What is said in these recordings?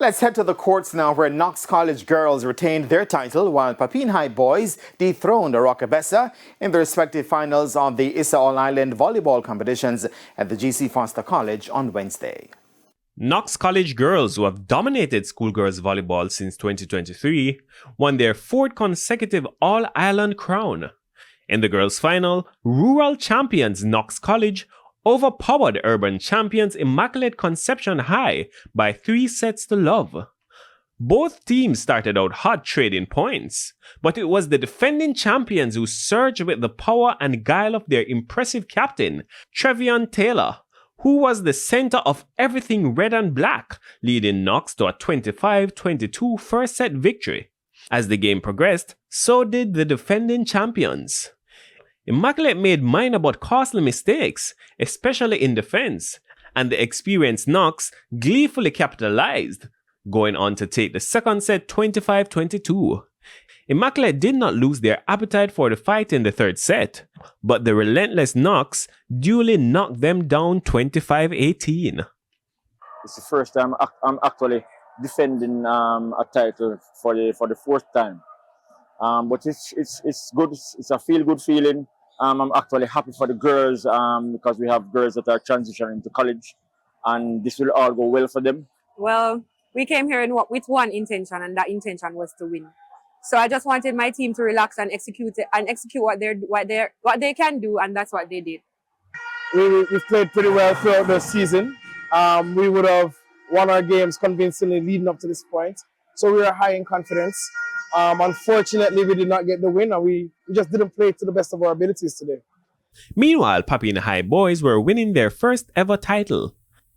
Let's head to the courts now, where Knox College girls retained their title while Papine High boys dethroned Rockabessa in the respective finals of the Issa All-Island volleyball competitions at the GC Foster College on Wednesday. Knox College girls, who have dominated schoolgirls volleyball since 2023, won their fourth consecutive All-Ireland crown. In the girls' final, rural champions Knox College overpowered urban champions Immaculate Conception High by 3-0. Both teams started out hot trading points, but it was the defending champions who surged with the power and guile of their impressive captain, Trevion Taylor, who was the center of everything red and black, leading Knox to a 25-22 first-set victory. As the game progressed, so did the defending champions. Immaculate made minor but costly mistakes, especially in defense, and the experienced Knox gleefully capitalized, going on to take the second set 25-22. Immaculate did not lose their appetite for the fight in the third set, but the relentless Knox duly knocked them down 25-18. It's the first time I'm actually defending a title for the fourth time. But it's good. It's a feel-good feeling. I'm actually happy for the girls because we have girls that are transitioning to college, and this will all go well for them. Well, we came here with one intention, and that intention was to win. So I just wanted my team to relax and execute what they can do, and that's what they did. We've played pretty well throughout the season. We would have won our games convincingly leading up to this point, so we were high in confidence. Unfortunately, we did not get the win, and we just didn't play to the best of our abilities today. Meanwhile, Papine High boys were winning their first ever title.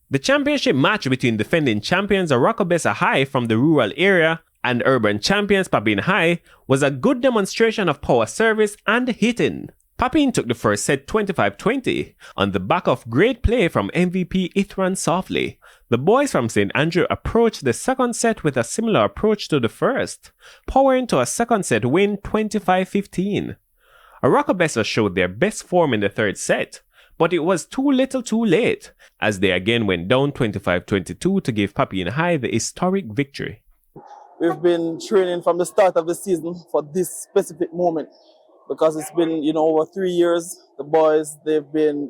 The championship match between defending champions Rockabessa High from the rural area and urban champions Papine High was a good demonstration of power service and hitting. Papine took the first set 25-20 on the back of great play from MVP Ithran Softly. The boys from St. Andrew approached the second set with a similar approach to the first, powering to a second set win 25-15. Rockabessa showed their best form in the third set, but it was too little too late, as they again went down 25-22 to give Papine High the historic victory. We've been training from the start of the season for this specific moment, because it's been, over 3 years. The boys, they've been,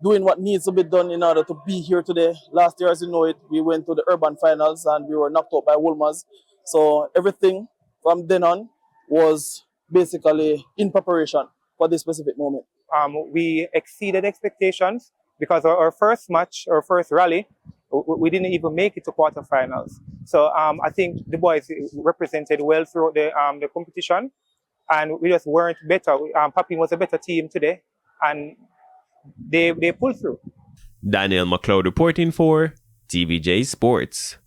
doing what needs to be done in order to be here today. Last year, as you know it, we went to the urban finals and we were knocked out by Wolmer's. So everything from then on was basically in preparation for this specific moment. We exceeded expectations because our first match, our first rally, we didn't even make it to quarterfinals. So I think the boys represented well throughout the competition, and we just weren't better. Papine was a better team today, and they pulled through. Daniel McLeod reporting for TVJ Sports.